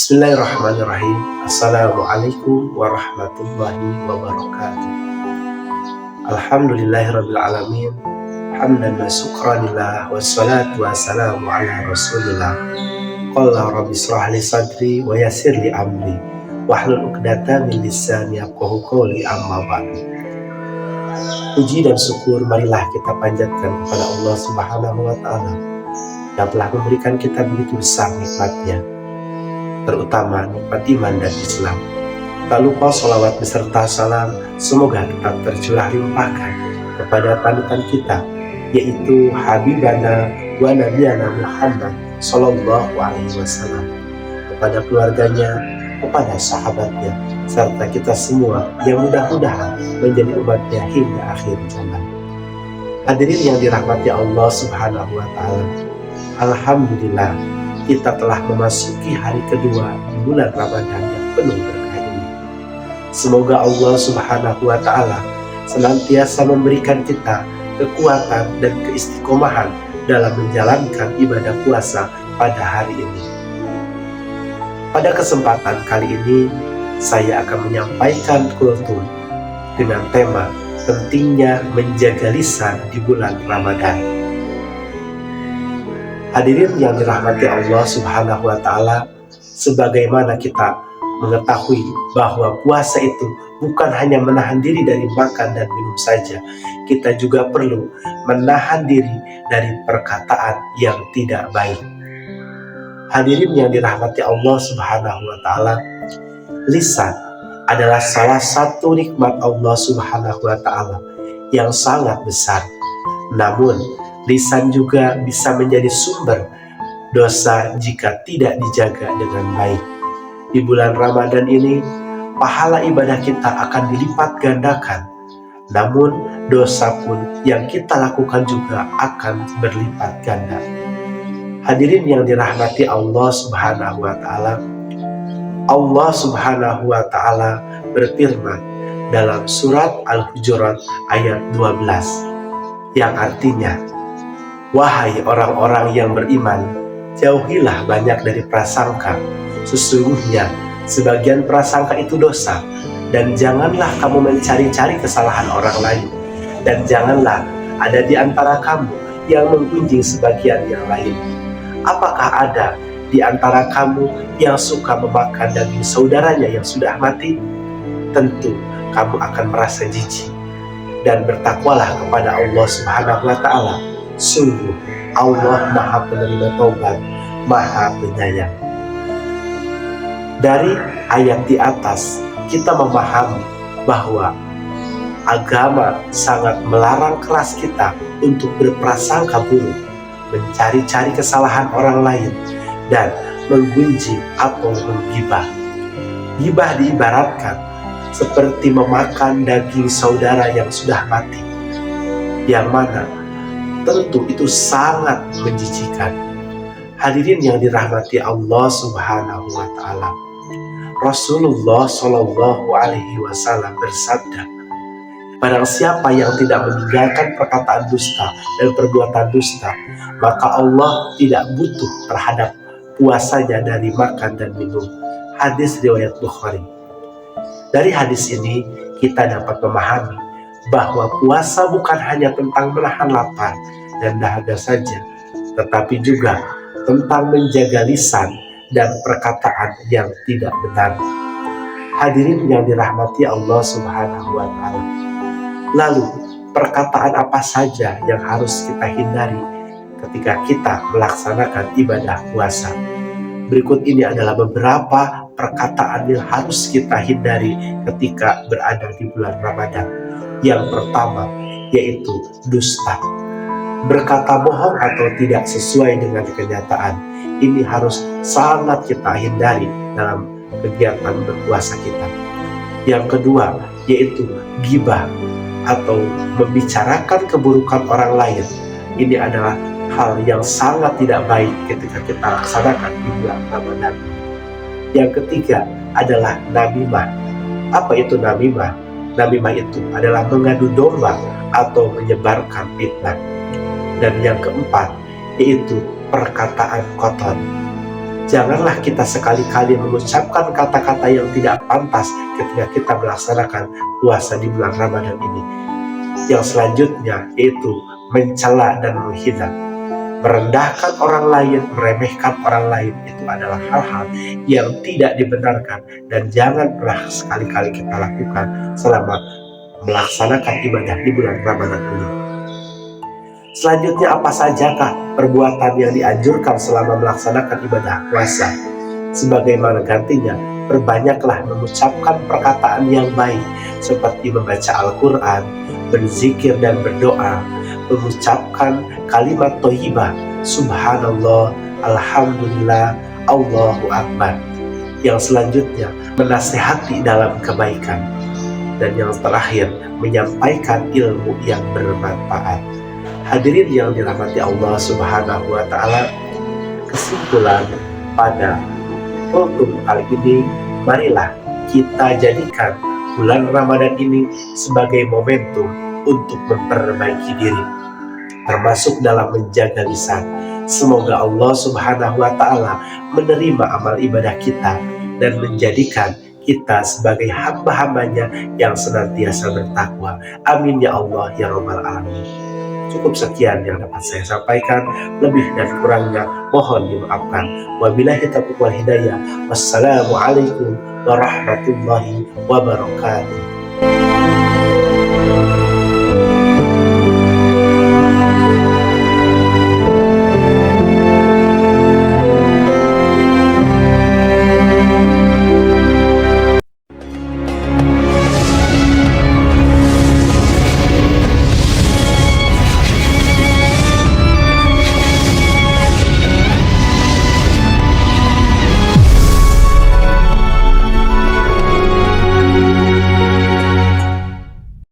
Bismillahirrahmanirrahim. Assalamualaikum warahmatullahi wabarakatuh. Alhamdulillahirrabbilalamin. Hamdan wa syukranillah. Wassalatu wassalamu ala rasulillah. Qala rabbi shrah li sadri wa yassir li amri wahlul 'uqdatam min lisani yafqahu qawli, amma ba'du. Puji dan syukur marilah kita panjatkan kepada Allah Subhanahu wa ta'ala yang telah memberikan kita begitu besar nikmatnya, terutama nikmat iman dan Islam. Tak lupa sholawat beserta salam semoga tetap tercurah limpahkan kepada panutan kita, yaitu Habibana wa Nabiyana Muhammad Sallallahu Alaihi Wasallam, kepada keluarganya, kepada sahabatnya, serta kita semua yang mudah-mudahan menjadi umatnya hingga akhir zaman. Hadirin yang dirahmati Allah Subhanahu wa ta'ala, alhamdulillah kita telah memasuki hari kedua di bulan Ramadan yang penuh berkah ini. Semoga Allah Subhanahu wa ta'ala senantiasa memberikan kita kekuatan dan keistiqomahan dalam menjalankan ibadah puasa pada hari ini. Pada kesempatan kali ini saya akan menyampaikan kultum dengan tema pentingnya menjaga lisan di bulan Ramadan. Hadirin yang dirahmati Allah Subhanahu wa ta'ala, sebagaimana kita mengetahui bahwa puasa itu bukan hanya menahan diri dari makan dan minum saja, kita juga perlu menahan diri dari perkataan yang tidak baik. Hadirin yang dirahmati Allah Subhanahu wa ta'ala, lisan adalah salah satu nikmat Allah Subhanahu wa ta'ala yang sangat besar. Namun lisan juga bisa menjadi sumber dosa jika tidak dijaga dengan baik. Di bulan Ramadan ini, pahala ibadah kita akan dilipat gandakan. Namun, dosa pun yang kita lakukan juga akan berlipat ganda. Hadirin yang dirahmati Allah Subhanahu wa ta'ala, Allah Subhanahu wa ta'ala berfirman dalam surat Al-Hujurat ayat 12 yang artinya, wahai orang-orang yang beriman, jauhilah banyak dari prasangka. Sesungguhnya sebagian prasangka itu dosa. Dan janganlah kamu mencari-cari kesalahan orang lain. Dan janganlah ada di antara kamu yang menggunjing sebagian yang lain. Apakah ada di antara kamu yang suka memakan daging saudaranya yang sudah mati? Tentu kamu akan merasa jijik. Dan bertakwalah kepada Allah Subhanahu wa ta'ala. Sungguh Allah Maha Penerima Taubat, Maha Penyayang. Dari ayat di atas kita memahami bahwa agama sangat melarang keras kita untuk berprasangka buruk, mencari-cari kesalahan orang lain, dan menggunjing atau menggibah. Gibah diibaratkan seperti memakan daging saudara yang sudah mati, yang mana tentu itu sangat menjijikan. Hadirin yang dirahmati Allah Subhanahu wa ta'ala, Rasulullah Shallallahu Alaihi Wasallam bersabda, barang siapa yang tidak meninggalkan perkataan dusta dan perbuatan dusta, maka Allah tidak butuh terhadap puasanya dari makan dan minum. Hadis riwayat Bukhari. Dari hadis ini kita dapat memahami bahwa puasa bukan hanya tentang menahan lapar dan dahaga saja, tetapi juga tentang menjaga lisan dan perkataan yang tidak benar. Hadirin yang dirahmati Allah Subhanahu wa ta'ala, lalu perkataan apa saja yang harus kita hindari ketika kita melaksanakan ibadah puasa? Berikut ini adalah beberapa perkataan yang harus kita hindari ketika berada di bulan Ramadan. Yang pertama yaitu dusta. Berkata bohong atau tidak sesuai dengan kenyataan. Ini harus sangat kita hindari dalam kegiatan berpuasa kita. Yang kedua yaitu ghibah atau membicarakan keburukan orang lain. Ini adalah hal yang sangat tidak baik ketika kita laksanakan di bulan Ramadan. Yang ketiga adalah namimah. Apa itu namimah? Namimah itu adalah mengadu domba atau menyebarkan fitnah. Dan yang keempat yaitu perkataan kotor. Janganlah kita sekali-kali mengucapkan kata-kata yang tidak pantas ketika kita melaksanakan puasa di bulan Ramadan ini. Yang selanjutnya yaitu mencela dan menghina. Merendahkan orang lain, meremehkan orang lain, itu adalah hal-hal yang tidak dibenarkan dan jangan pernah sekali-kali kita lakukan selama melaksanakan ibadah di bulan Ramadan ini. Selanjutnya, apa sajakah perbuatan yang dianjurkan selama melaksanakan ibadah puasa? Sebagaimana gantinya, perbanyaklah mengucapkan perkataan yang baik seperti membaca Al-Quran, berzikir dan berdoa, mengucapkan kalimat thayyibah, subhanallah, alhamdulillah, Allahu Akbar. Yang selanjutnya, menasehati dalam kebaikan. Dan yang terakhir, menyampaikan ilmu yang bermanfaat. Hadirin yang dirahmati Allah Subhanahu wa Ta'ala, kesimpulan pada kultum kali ini, marilah kita jadikan bulan Ramadan ini sebagai momentum untuk memperbaiki diri, termasuk dalam menjaga lisan. Semoga Allah Subhanahu wa Ta'ala menerima amal ibadah kita dan menjadikan kita sebagai hamba-hambanya yang senantiasa bertakwa. Amin ya Allah ya Rabbal Alamin. Cukup sekian yang dapat saya sampaikan, lebih dan kurangnya mohon dimaafkan. Wabillahi taufiq wal hidayah. Wassalamualaikum warahmatullahi wabarakatuh.